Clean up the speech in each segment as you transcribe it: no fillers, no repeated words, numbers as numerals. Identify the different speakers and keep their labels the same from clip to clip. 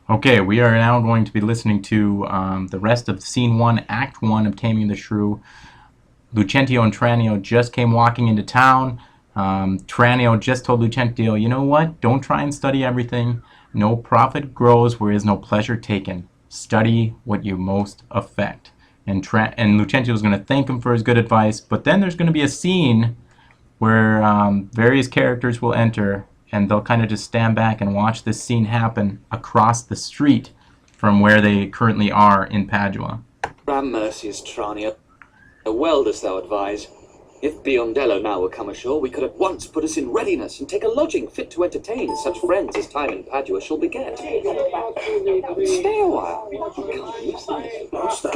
Speaker 1: Okay, we are now going to be listening to the rest of Scene 1, Act 1 of Taming the Shrew. Lucentio and Tranio just came walking into town. Tranio just told Lucentio, you know what? Don't try and study everything. No profit grows where is no pleasure taken. Study what you most affect. And Lucentio is going to thank him for his good advice, but then there's going to be a scene where various characters will enter, and they'll kind of just stand back and watch this scene happen across the street from where they currently are in Padua.
Speaker 2: Mercies, Tranio. Well dost thou advise. If Biondello now will come ashore, we could at once put us in readiness and take a lodging fit to entertain such friends as time in Padua shall beget. Stay a while.
Speaker 3: Master,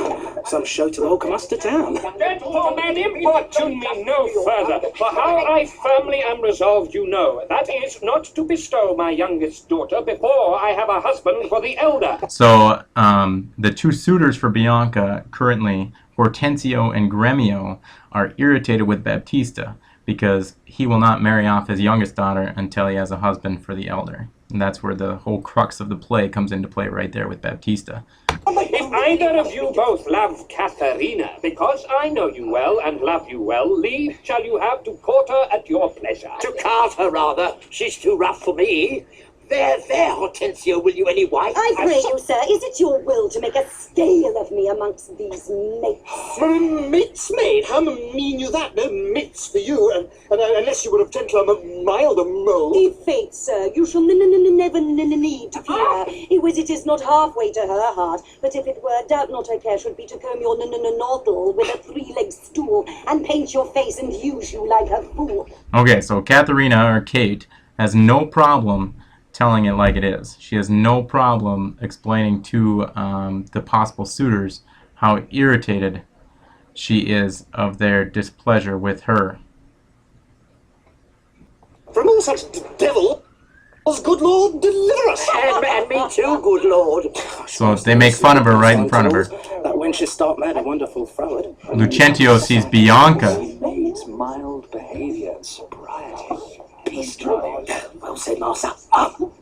Speaker 3: some show to welcome us to town.
Speaker 4: Gentlemen, importune me no further, for how I firmly am resolved you know. That is, not to bestow my youngest daughter before I have a husband for the elder.
Speaker 1: So, the two suitors for Bianca currently, Hortensio and Gremio, are irritated with Baptista because he will not marry off his youngest daughter until he has a husband for the elder. And that's where the whole crux of the play comes into play right there with Baptista.
Speaker 4: If either of you both love Katharina, because I know you well and love you well, leave shall you have to court her at your pleasure.
Speaker 5: To cart her, rather. She's too rough for me. There, Hortensio, will you any wife?
Speaker 6: I pray you, sir, is it your will to make a scale of me amongst these mates?
Speaker 3: Mates, maid? How mean you that? No mates for you, and unless you would have tend a milder mold.
Speaker 6: Give faith, sir, you shall never need to fear her. It is not halfway to her heart, but if it were, doubt not her care should be to comb your noddle with a three-legged stool, and paint your face and use you like a fool.
Speaker 1: Okay, so Katharina, or Kate, has no problem telling it like it is. She has no problem explaining to the possible suitors how irritated she is of their displeasure with her.
Speaker 3: From all such devils, good Lord, deliver us!
Speaker 5: And me too, good Lord.
Speaker 1: So they make fun of her right in front of her.
Speaker 3: That when she start mad and wonderful froward.
Speaker 1: Lucentio sees Bianca.
Speaker 2: It's mild behaviour and sobriety. Peace, Tranio.
Speaker 5: Well said, Master.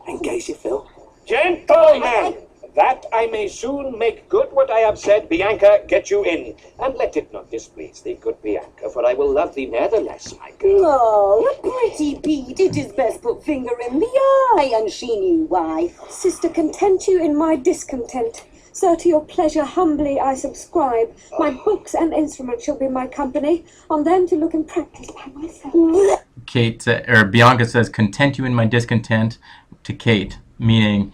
Speaker 3: Engage you, Phil.
Speaker 4: Gentlemen, that I may soon make good what I have said, Bianca, get you in. And let it not displease thee, good Bianca, for I will love thee ne'ertheless, my girl.
Speaker 6: Oh, a pretty bead, it is best put finger in the eye, and she knew why.
Speaker 7: Sister, content you in my discontent. Sir, to your pleasure humbly I subscribe. My books and instruments shall be my company, on them to look and practice by myself.
Speaker 1: Bianca says, content you in my discontent, to Kate, meaning,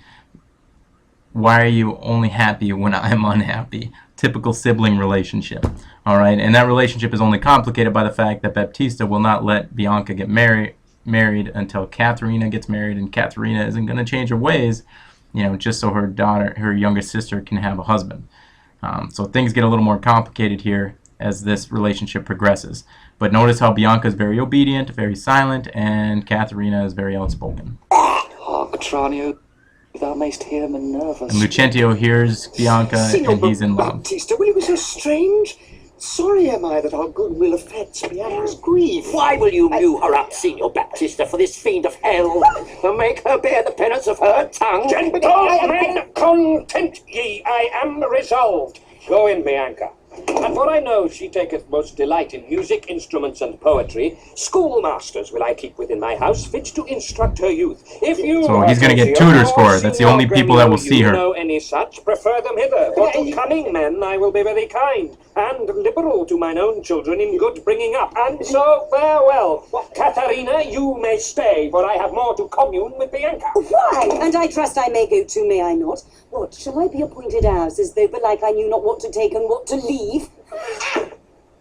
Speaker 1: why are you only happy when I'm unhappy? Typical sibling relationship. Alright, and that relationship is only complicated by the fact that Baptista will not let Bianca get married until Katharina gets married, and Katharina isn't going to change her ways, just so her youngest sister can have a husband. So things get a little more complicated here as this relationship progresses. But notice how Bianca is very obedient, very silent, and Katharina is very outspoken.
Speaker 2: Hark, Tranio, thou mayst hear Minerva.
Speaker 1: And Lucentio hears Bianca, and he's in love.
Speaker 3: Baptista, will you be so strange? Sorry am I that our goodwill affects Bianca's grief.
Speaker 5: Why will you mew her up, Signor Baptista, for this fiend of hell, and make her bear the penance of her tongue?
Speaker 4: Gentlemen, content ye, I am resolved. Go in, Bianca. And for I know she taketh most delight in music, instruments, and poetry, schoolmasters will I keep within my house, fit to instruct her youth. If you,
Speaker 1: so he's going to get tutors for her. That's the only people that will see her.
Speaker 4: Know any such, prefer them hither. For to cunning men I will be very kind, and liberal to mine own children in good bringing up. And so farewell. Katharina, you may stay, for I have more to commune with Bianca.
Speaker 6: Why? And I trust I may go too, may I not? What, shall I be appointed ours, as though belike I knew not what to take and what to leave?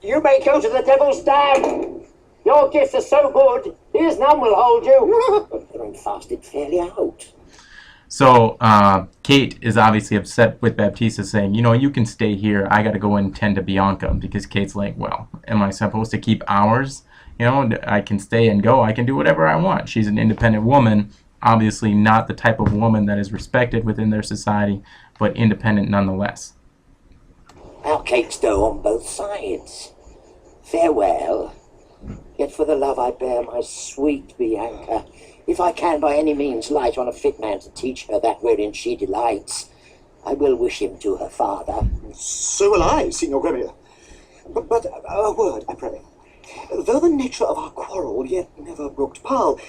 Speaker 5: You may go to the devil's dam. Your gifts are so good, here's none will hold you. But I'm fasted fairly out.
Speaker 1: So Kate is obviously upset with Baptista, saying, you can stay here. I got to go and tend to Bianca, because Kate's like, well, am I supposed to keep ours? I can stay and go. I can do whatever I want. She's an independent woman, obviously not the type of woman that is respected within their society, but independent nonetheless.
Speaker 5: Our cake's dough on both sides. Farewell. Yet for the love I bear my sweet Bianca, If I can by any means light on a fit man to teach her that wherein she delights, I will wish him to her father.
Speaker 3: So will I, Signor Gremio. But a word, I pray. Though the nature of our quarrel yet never brooked parle,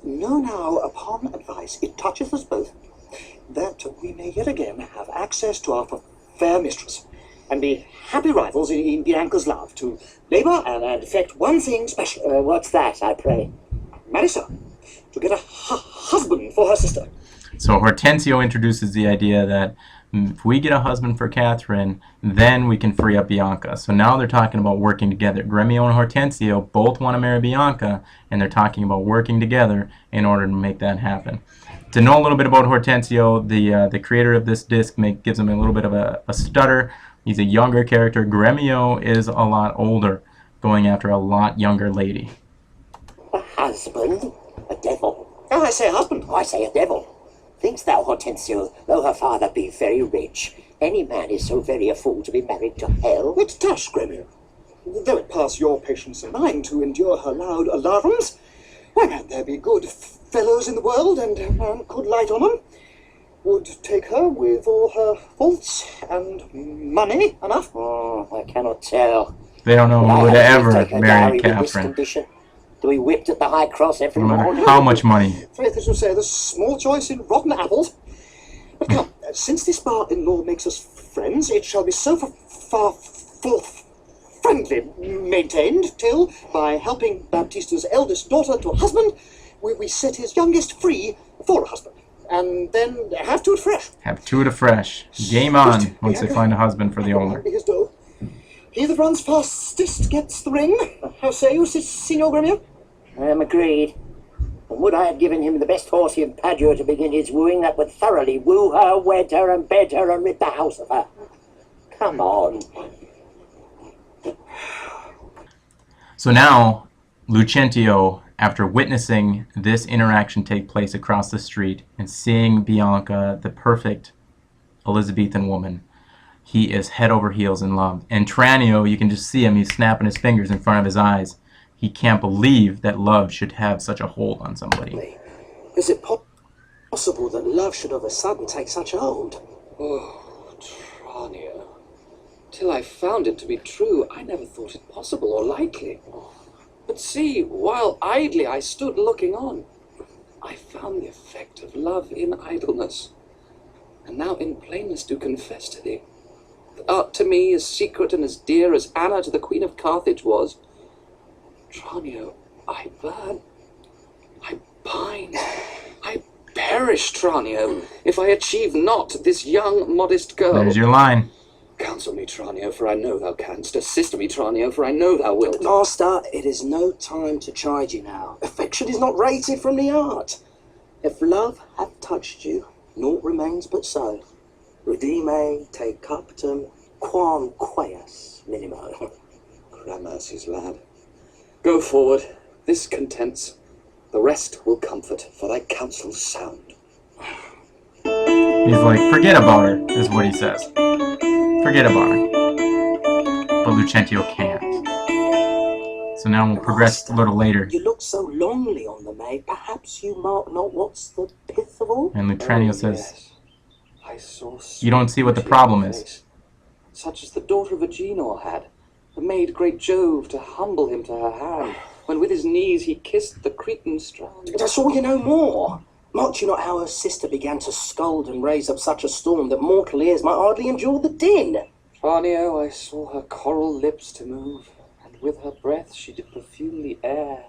Speaker 3: know now, upon advice, it toucheth us both, that we may yet again have access to our fair mistress, and be happy rivals in Bianca's love, to labour and effect one thing special.
Speaker 5: What's that, I pray?
Speaker 3: Marry, sir, to get a husband for her sister.
Speaker 1: So Hortensio introduces the idea that if we get a husband for Catherine, then we can free up Bianca. So now they're talking about working together. Gremio and Hortensio both want to marry Bianca, and they're talking about working together in order to make that happen. To know a little bit about Hortensio, the creator of this disc gives him a little bit of a stutter. He's a younger character. Gremio is a lot older, going after a lot younger lady.
Speaker 5: A husband? A devil.
Speaker 3: Oh, I say husband.
Speaker 5: I say a devil. Think'st thou, Hortensio, though her father be very rich, any man is so very a fool to be married to hell?
Speaker 3: What tush, Gremio? Though it pass your patience and mine to endure her loud alarums, why, man, there be good fellows in the world, and a man could light on them. Would take her with all her faults and money enough.
Speaker 5: Oh, I cannot tell.
Speaker 1: They don't know who would ever marry Catherine.
Speaker 5: To be whipped at the high cross every
Speaker 1: No matter
Speaker 5: morning.
Speaker 1: how much money.
Speaker 3: Faith, as you say, there's small choice in rotten apples. But come, since this bar-in-law makes us friends, it shall be so far forth friendly maintained, till, by helping Baptista's eldest daughter to a husband, we set his youngest free for a husband. And then have to it fresh.
Speaker 1: Have two to fresh. Game on once they find a husband for the older.
Speaker 3: His dough. He that runs fastest gets the ring. How say you, Signor Gremio?
Speaker 5: I am agreed. And would I have given him the best horse in Padua to begin his wooing, that would thoroughly woo her, wed her, and bed her, and rid the house of her. Come on.
Speaker 1: So now, Lucentio, after witnessing this interaction take place across the street and seeing Bianca, the perfect Elizabethan woman, he is head over heels in love. And Tranio, you can just see him, he's snapping his fingers in front of his eyes. He can't believe that love should have such a hold on somebody.
Speaker 3: Is it possible that love should of a sudden take such a hold?
Speaker 2: Oh, Tranio. Till I found it to be true, I never thought it possible or likely. But see, while idly I stood looking on, I found the effect of love in idleness, and now in plainness do confess to thee, that art to me as secret and as dear as Anna to the Queen of Carthage was. Tranio, I burn, I pine, I perish, Tranio, if I achieve not this young, modest girl.
Speaker 1: There's your line.
Speaker 2: Counsel me, Tranio, for I know thou canst. Assist me, Tranio, for I know thou wilt.
Speaker 8: Master, it is no time to chide you now. Affection is not rated from the art. If love hath touched you, naught remains but so. Redime te captum quam queas minimo.
Speaker 2: Gramercy's lad. Go forward, this contents. The rest will comfort, for thy counsel's sound.
Speaker 1: He's like, forget about her, is what he says. Forget about her. But Lucentio can't. So now we'll progress a little later.
Speaker 8: You look so lonely on the maid, perhaps you mark not what's the pith of all?
Speaker 1: And Lucentio says,
Speaker 2: yes. I saw
Speaker 1: you don't see what the problem is.
Speaker 2: face, such as the daughter of Agenor had, the maid great Jove to humble him to her hand, when with his knees he kissed the Cretan strand.
Speaker 8: I saw you no more. Marked you not how her sister began to scold and raise up such a storm that mortal ears might hardly endure the din?
Speaker 2: Tranio, I saw her coral lips to move, and with her breath she did perfume the air.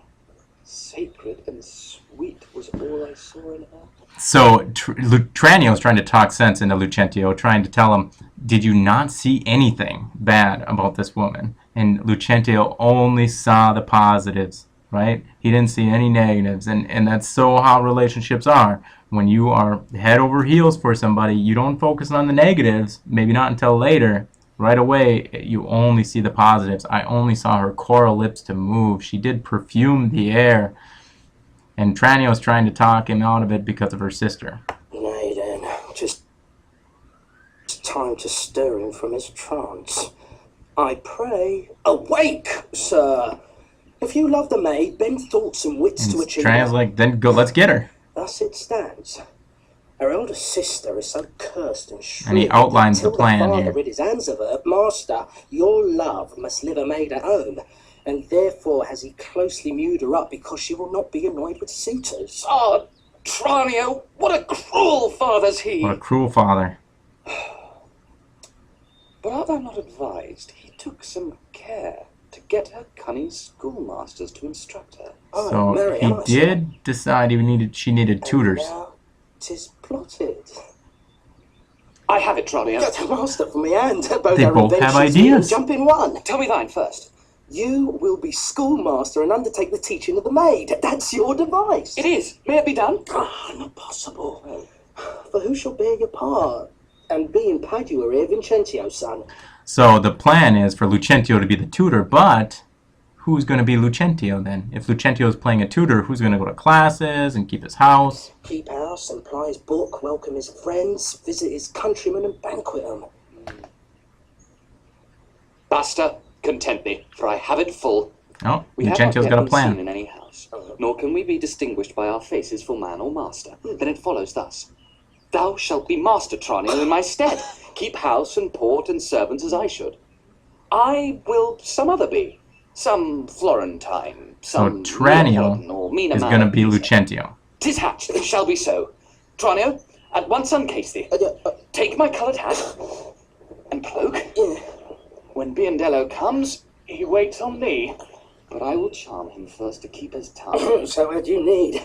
Speaker 2: Sacred and sweet was all I saw in her.
Speaker 1: So Tranio is trying to talk sense into Lucentio, trying to tell him, did you not see anything bad about this woman? And Lucentio only saw the positives, right? He didn't see any negatives. And that's so how relationships are. When you are head over heels for somebody, you don't focus on the negatives, maybe not until later. Right away, you only see the positives. I only saw her coral lips to move. She did perfume the air. And Tranio is trying to talk him out of it because of her sister.
Speaker 8: Nay then, just time to stir him from his trance. I pray, awake, sir! If you love the maid, bend thoughts and wits to
Speaker 1: And
Speaker 8: achieve
Speaker 1: Tranio's
Speaker 8: her.
Speaker 1: like, then go, let's get her.
Speaker 8: Thus it stands. Her elder sister is so cursed and shrewd.
Speaker 1: And he outlines the
Speaker 8: that
Speaker 1: plan
Speaker 8: till the
Speaker 1: here.
Speaker 8: father rid his hands of her, master, your love must live a maid at home. And therefore has he closely mewed her up because she will not be annoyed with suitors.
Speaker 2: Ah, Tranio, what a cruel father's he!
Speaker 1: What a cruel father.
Speaker 2: But art thou not advised he took some care to get her cunning schoolmasters to instruct her?
Speaker 8: Oh,
Speaker 1: So
Speaker 8: Mary,
Speaker 1: he
Speaker 8: am I, sir?
Speaker 1: did decide she needed tutors.
Speaker 8: And now 'tis plotted.
Speaker 2: I have it, Tranio.
Speaker 8: Get a master for me and both
Speaker 1: They
Speaker 8: our
Speaker 1: both have
Speaker 8: inventions
Speaker 1: ideas.
Speaker 8: Jump in one.
Speaker 2: Tell me thine first.
Speaker 8: You will be schoolmaster and undertake the teaching of the maid. That's your device.
Speaker 2: It is. May it be done?
Speaker 8: Ah, not possible. For who shall bear your part? And be in Padua here, Vincentio's son.
Speaker 1: So the plan is for Lucentio to be the tutor, but who's going to be Lucentio then? If Lucentio is playing a tutor, who's going to go to classes and keep his house?
Speaker 8: Keep house and ply his book, welcome his friends, visit his countrymen and banquet them.
Speaker 2: Basta, content thee, for I have it full.
Speaker 1: Oh,
Speaker 2: We have
Speaker 1: Lucentio's
Speaker 2: not
Speaker 1: got a
Speaker 2: yet been seen
Speaker 1: plan.
Speaker 2: in any house, nor can we be distinguished by our faces for man or master. Then it follows thus. Thou shalt be master, Tranio, in my stead. Keep house and port and servants as I should. I will some other be. Some Florentine,
Speaker 1: So
Speaker 2: some
Speaker 1: Tranio
Speaker 2: Neapolitan or meaner
Speaker 1: is
Speaker 2: man
Speaker 1: going to
Speaker 2: of
Speaker 1: be
Speaker 2: Pisa.
Speaker 1: Lucentio.
Speaker 2: 'Tis hatched, it shall be so. Tranio, at once uncase thee. Take my coloured hat and cloak. When Biondello comes, he waits on thee. But I will charm him first to keep his tongue.
Speaker 8: So what do you need?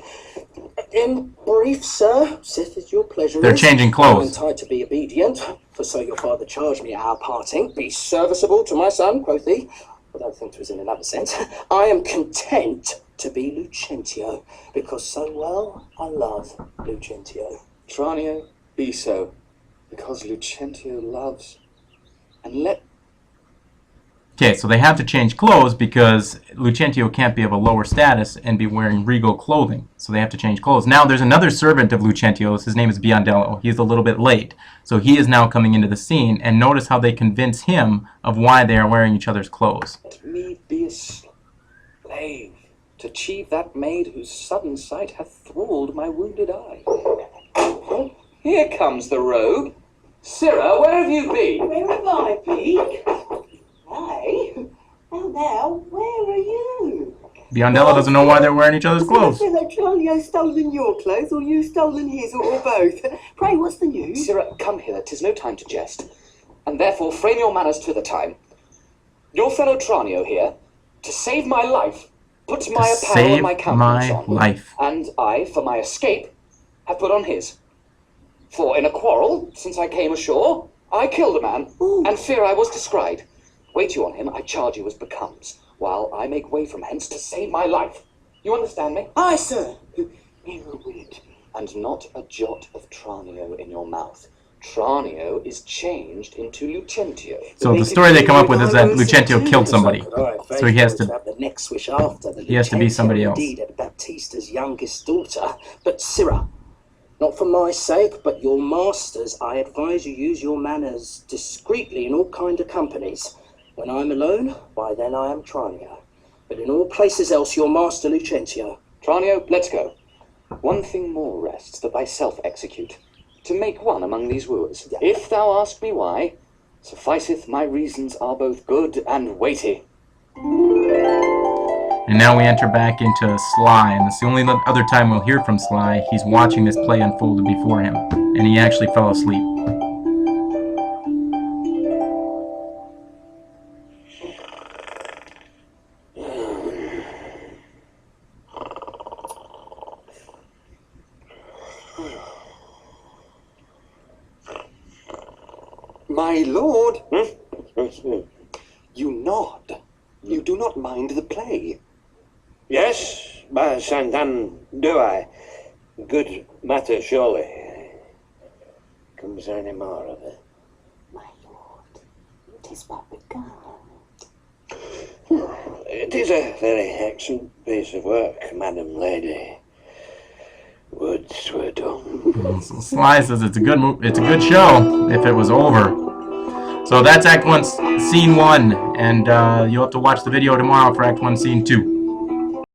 Speaker 8: In brief, sir, sith as your pleasure
Speaker 1: They're
Speaker 8: is,
Speaker 1: changing
Speaker 8: I
Speaker 1: clothes.
Speaker 8: am tied to be obedient, for so your father charged me at our parting. Be serviceable to my son, quoth he. I don't think 'twas in another sense. I am content to be Lucentio, because so well I love Lucentio.
Speaker 2: Tranio, be so, because Lucentio loves. And let
Speaker 1: Okay, so they have to change clothes because Lucentio can't be of a lower status and be wearing regal clothing. So they have to change clothes. Now there's another servant of Lucentio's. His name is Biondello. He's a little bit late. So he is now coming into the scene, and notice how they convince him of why they are wearing each other's clothes.
Speaker 2: me be a slave to achieve that maid whose sudden sight hath thralled my wounded eye. Here comes the rogue. Sirrah, where have you been?
Speaker 6: Where have I been? Hey, now, where are you?
Speaker 1: Biondello doesn't know why they're wearing each other's clothes.
Speaker 6: Has Tranio stolen your clothes, or you stolen his, or both? Pray, what's the news?
Speaker 2: Sirrah, come hither, 'tis no time to jest, and therefore frame your manners to the time. Your fellow Tranio here, to save my life, puts my apparel
Speaker 1: Save
Speaker 2: and my countenance
Speaker 1: my
Speaker 2: on,
Speaker 1: life.
Speaker 2: and I, for my escape, have put on his. For in a quarrel, since I came ashore, I killed a man, and fear I was descried. Wait you on him, I charge you as becomes, while I make way from hence to save my life. You understand me?
Speaker 8: Aye, sir.
Speaker 2: And not a jot of Tranio in your mouth. Tranio is changed into Lucentio.
Speaker 1: So the story they come up with is that Lucentio killed somebody. So he has to
Speaker 8: have the next wish after.
Speaker 1: he has to be somebody else.
Speaker 8: Indeed, at Baptista's youngest daughter. But Sirrah, not for my sake, but your master's, I advise you use your manners discreetly in all kind of companies. When I'm alone, why then I am Tranio. But in all places else, your master Lucentio.
Speaker 2: Tranio, let's go. One thing more rests that thyself execute, to make one among these wooers. If thou ask me why, sufficeth my reasons are both good and weighty.
Speaker 1: And now we enter back into Sly, and it's the only other time we'll hear from Sly. He's watching this play unfolded before him, and he actually fell asleep.
Speaker 9: My lord, you nod. You do not mind the play.
Speaker 4: Yes, by Santan, do I. Good matter, surely. Comes there any more of it?
Speaker 6: My lord, it is but begun.
Speaker 4: It is a very excellent piece of work, Madam Lady. Would 'twere done.
Speaker 1: Sly says it's a good show if it was over. So that's Act 1, Scene 1, and you'll have to watch the video tomorrow for Act 1, Scene 2.